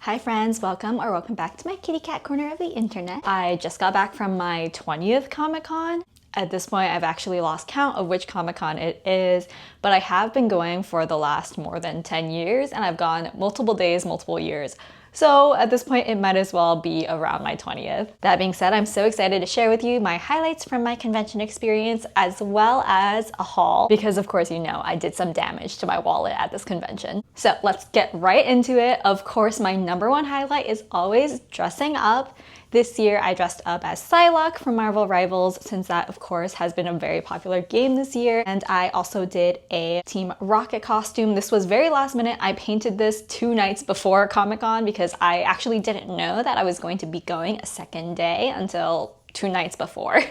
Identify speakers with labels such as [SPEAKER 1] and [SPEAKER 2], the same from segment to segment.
[SPEAKER 1] Hi friends, welcome back to my kitty cat corner of the internet. I just got back from my 20th Comic-Con. At this point, I've actually lost count of which Comic-Con it is, but I have been going for the last more than 10 years and I've gone multiple days, multiple years. So at this point, it might as well be around my 20th. That being said, I'm so excited to share with you my highlights from my convention experience as well as a haul because of course, you know, I did some damage to my wallet at this convention. So let's get right into it. Of course, my number one highlight is always dressing up. This year, I dressed up as Psylocke from Marvel Rivals, since that, of course, has been a very popular game this year. And I also did a Team Rocket costume. This was very last minute. I painted this 2 nights before Comic-Con because I actually didn't know that I was going to be going a second day until 2 nights before.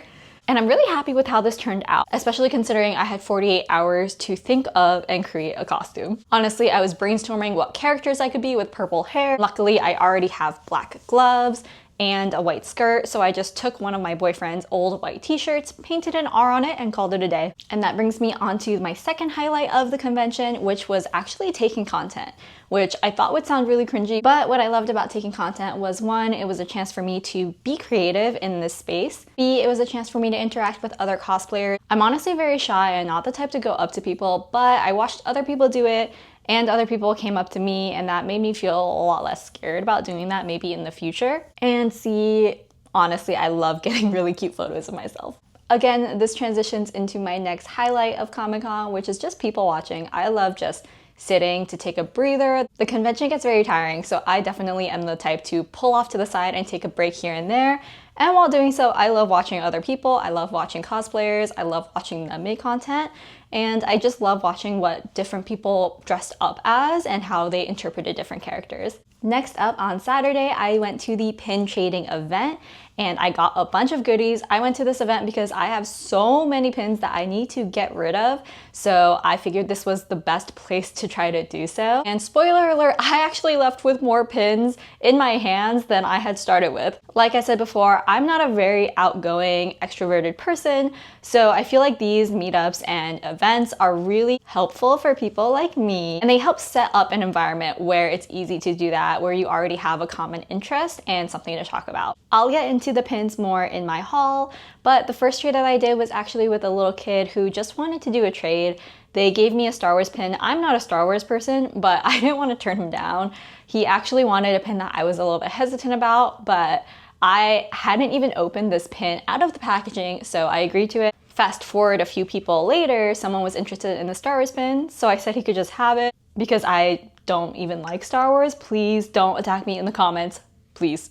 [SPEAKER 1] And I'm really happy with how this turned out, especially considering I had 48 hours to think of and create a costume. Honestly, I was brainstorming what characters I could be with purple hair. Luckily, I already have black gloves and a white skirt, so I just took one of my boyfriend's old white t-shirts, painted an R on it, and called it a day. And that brings me on to my second highlight of the convention, which was actually taking content, which I thought would sound really cringy, but what I loved about taking content was, one, it was a chance for me to be creative in this space. B, it was a chance for me to interact with other cosplayers. I'm honestly very shy and not the type to go up to people, but I watched other people do it, and other people came up to me, and that made me feel a lot less scared about doing that maybe in the future. And C, honestly, I love getting really cute photos of myself. Again, this transitions into my next highlight of Comic-Con, which is just people watching. I love just sitting to take a breather. The convention gets very tiring, so I definitely am the type to pull off to the side and take a break here and there. And while doing so, I love watching other people, I love watching cosplayers, I love watching them make content, and I just love watching what different people dressed up as and how they interpreted different characters. Next up, on Saturday, I went to the pin trading event and I got a bunch of goodies. I went to this event because I have so many pins that I need to get rid of, so I figured this was the best place to try to do so. And spoiler alert, I actually left with more pins in my hands than I had started with. Like I said before, I'm not a very outgoing, extroverted person, so I feel like these meetups and events are really helpful for people like me, and they help set up an environment where it's easy to do that, where you already have a common interest and something to talk about. I'll get into the pins more in my haul, but the first trade that I did was actually with a little kid who just wanted to do a trade. They gave me a Star Wars pin. I'm not a Star Wars person, but I didn't want to turn him down. He actually wanted a pin that I was a little bit hesitant about, but I hadn't even opened this pin out of the packaging, so I agreed to it. Fast forward a few people later, someone was interested in the Star Wars pin, so I said he could just have it. Because I don't even like Star Wars, please don't attack me in the comments, please.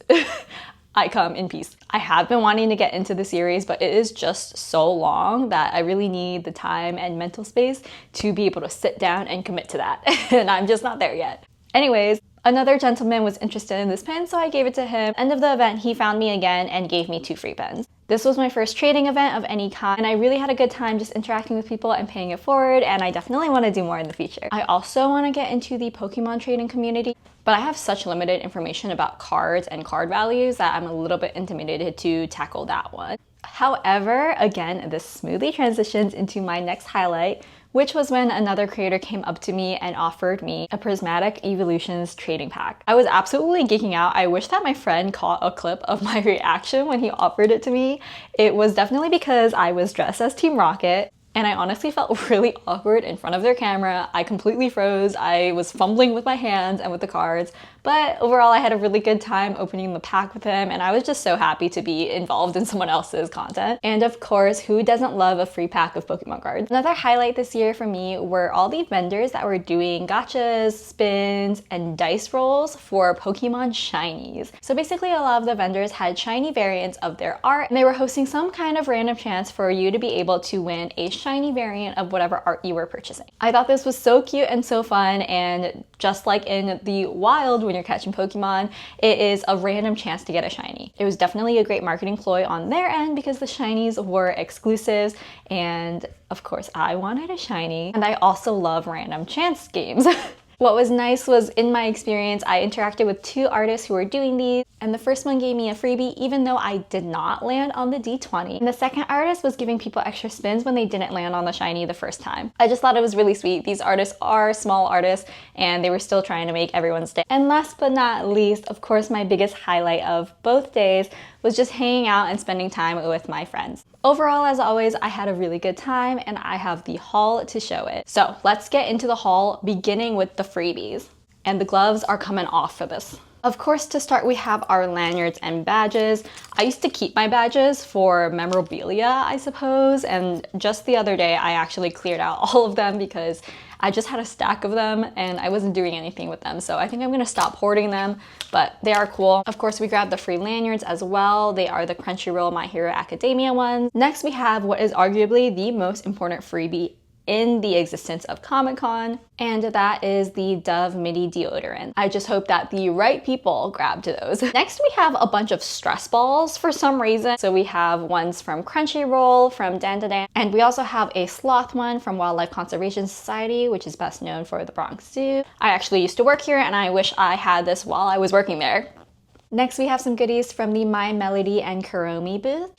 [SPEAKER 1] I come in peace. I have been wanting to get into the series, but it is just so long that I really need the time and mental space to be able to sit down and commit to that. And I'm just not there yet. Anyways, another gentleman was interested in this pen, so I gave it to him. End of the event, he found me again and gave me 2 free pens. This was my first trading event of any kind, and I really had a good time just interacting with people and paying it forward, and I definitely want to do more in the future. I also want to get into the Pokemon trading community, but I have such limited information about cards and card values that I'm a little bit intimidated to tackle that one. However, again, this smoothly transitions into my next highlight, which was when another creator came up to me and offered me a Prismatic Evolutions trading pack. I was absolutely geeking out. I wish that my friend caught a clip of my reaction when he offered it to me. It was definitely because I was dressed as Team Rocket, and I honestly felt really awkward in front of their camera. I completely froze. I was fumbling with my hands and with the cards, but overall I had a really good time opening the pack with him, and I was just so happy to be involved in someone else's content. And of course, who doesn't love a free pack of Pokemon cards? Another highlight this year for me were all the vendors that were doing gachas, spins, and dice rolls for Pokemon shinies. So basically, a lot of the vendors had shiny variants of their art, and they were hosting some kind of random chance for you to be able to win a shiny variant of whatever art you were purchasing. I thought this was so cute and so fun, and just like in the wild when you're catching Pokemon, it is a random chance to get a shiny. It was definitely a great marketing ploy on their end because the shinies were exclusives, and of course I wanted a shiny, and I also love random chance games. What was nice was, in my experience, I interacted with 2 artists who were doing these, and the first one gave me a freebie even though I did not land on the D20. And the second artist was giving people extra spins when they didn't land on the shiny the first time. I just thought it was really sweet. These artists are small artists and they were still trying to make everyone's day. And last but not least, of course, my biggest highlight of both days was just hanging out and spending time with my friends. Overall, as always, I had a really good time and I have the haul to show it. So let's get into the haul, beginning with the freebies. And the gloves are coming off for this. Of course, to start, we have our lanyards and badges. I used to keep my badges for memorabilia, I suppose, and just the other day I actually cleared out all of them because I just had a stack of them and I wasn't doing anything with them. So I think I'm gonna stop hoarding them, but they are cool. Of course, we grabbed the free lanyards as well. They are the Crunchyroll My Hero Academia ones. Next, we have what is arguably the most important freebie in the existence of Comic-Con, and that is the Dove Midi deodorant. I just hope that the right people grabbed those. Next, we have a bunch of stress balls for some reason. So we have ones from Crunchyroll, from Dan, and we also have a sloth one from Wildlife Conservation Society, which is best known for the Bronx Zoo. I actually used to work here and I wish I had this while I was working there. Next, we have some goodies from the My Melody and Kuromi booth.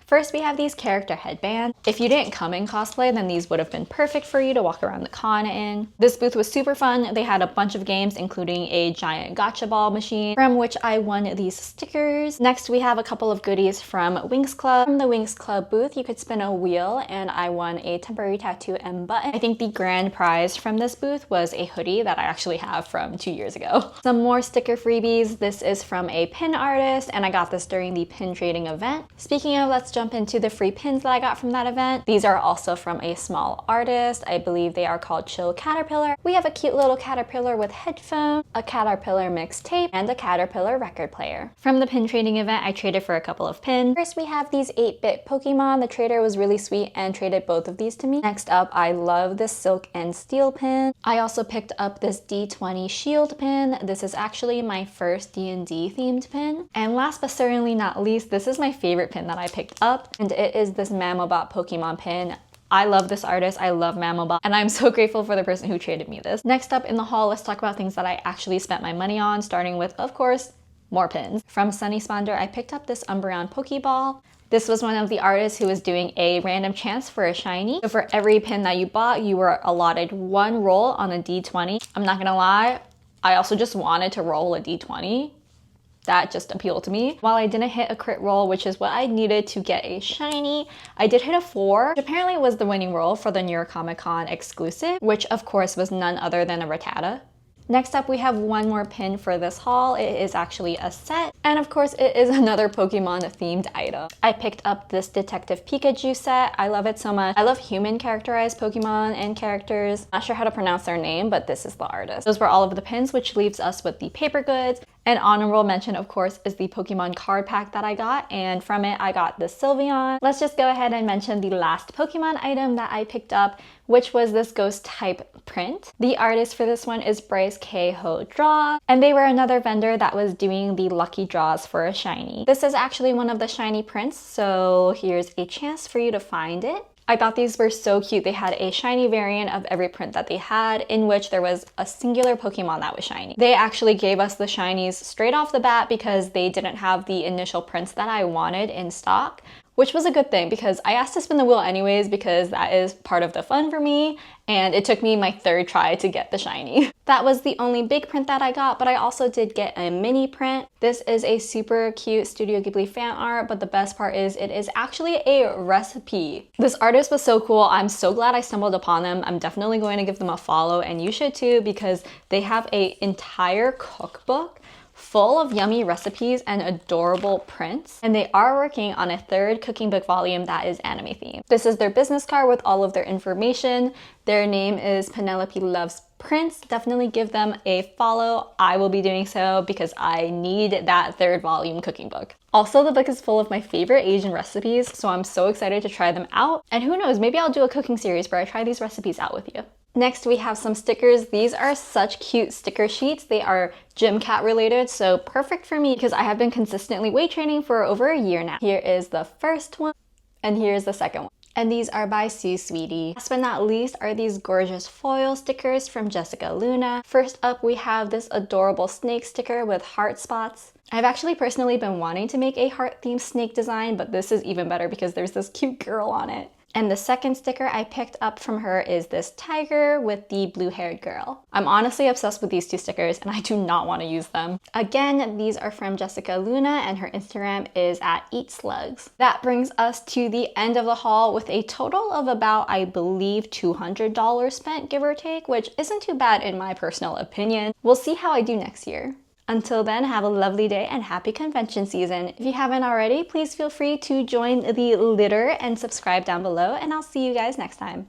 [SPEAKER 1] First, we have these character headbands. If you didn't come in cosplay, then these would have been perfect for you to walk around the con in. This booth was super fun. They had a bunch of games, including a giant gotcha ball machine, from which I won these stickers. Next, we have a couple of goodies from Winx Club. From the Winx Club booth, you could spin a wheel, and I won a temporary tattoo and button. I think the grand prize from this booth was a hoodie that I actually have from 2 years ago. Some more sticker freebies. This is from a pin artist, and I got this during the pin trading event. Speaking of, let's jump into the free pins that I got from that event. These are also from a small artist. I believe they are called Chill Caterpillar. We have a cute little caterpillar with headphones, a caterpillar mixtape, and a caterpillar record player. From the pin trading event, I traded for a couple of pins. First, we have these 8-bit Pokemon. The trader was really sweet and traded both of these to me. Next up, I love this Silk and Steel pin. I also picked up this D20 Shield pin. This is actually my first D&D themed pin. And last but certainly not least, this is my favorite pin that I picked up, and it is this Mamobot Pokemon pin. I love this artist, I love Mamobot, and I'm so grateful for the person who traded me this. Next up in the haul, let's talk about things that I actually spent my money on, starting with, of course, more pins. From Sunny Sponder, I picked up this Umbreon Pokeball. This was one of the artists who was doing a random chance for a shiny. So for every pin that you bought, you were allotted 1 roll on a D20. I'm not gonna lie, I also just wanted to roll a D20. That just appealed to me. While I didn't hit a crit roll, which is what I needed to get a shiny, I did hit a 4, which apparently was the winning roll for the New York Comic Con exclusive, which of course was none other than a Rattata. Next up, we have one more pin for this haul. It is actually a set, and of course it is another Pokemon themed item. I picked up this Detective Pikachu set. I love it so much. I love human characterized Pokemon and characters. Not sure how to pronounce their name, but this is the artist. Those were all of the pins, which leaves us with the paper goods. An honorable mention, of course, is the Pokemon card pack that I got, and from it I got the Sylveon. Let's just go ahead and mention the last Pokemon item that I picked up, which was this ghost type print. The artist for this one is Bryce K. Ho Draw, and they were another vendor that was doing the lucky draws for a shiny. This is actually one of the shiny prints, so here's a chance for you to find it. I thought these were so cute. They had a shiny variant of every print that they had, in which there was a singular Pokemon that was shiny. They actually gave us the shinies straight off the bat because they didn't have the initial prints that I wanted in stock, which was a good thing because I asked to spin the wheel anyways because that is part of the fun for me, and it took me my 3rd try to get the shiny. That was the only big print that I got, but I also did get a mini print. This is a super cute Studio Ghibli fan art, but the best part is it is actually a recipe. This artist was so cool. I'm so glad I stumbled upon them. I'm definitely going to give them a follow, and you should too, because they have an entire cookbook full of yummy recipes and adorable prints, and they are working on a 3rd cooking book volume that is anime themed. This is their business card with all of their information. Their name is Penelope Loves Prints. Definitely give them a follow. I will be doing so because I need that 3rd volume cooking book. Also, the book is full of my favorite Asian recipes, so I'm so excited to try them out. And who knows, maybe I'll do a cooking series where I try these recipes out with you. Next, we have some stickers. These are such cute sticker sheets. They are gym cat related, so perfect for me because I have been consistently weight training for over a year now. Here is the first one, and here's the second one. and these are by Sue Sweetie. Last but not least are these gorgeous foil stickers from Jessica Luna. First up, we have this adorable snake sticker with heart spots. I've actually personally been wanting to make a heart-themed snake design, but this is even better because there's this cute girl on it. And the second sticker I picked up from her is this tiger with the blue-haired girl. I'm honestly obsessed with these two stickers and I do not want to use them. Again, these are from Jessica Luna and her Instagram is at Eat Slugs. That brings us to the end of the haul with a total of about, I believe, $200 spent, give or take, which isn't too bad in my personal opinion. We'll see how I do next year. Until then, have a lovely day and happy convention season. If you haven't already, please feel free to join the litter and subscribe down below, and I'll see you guys next time.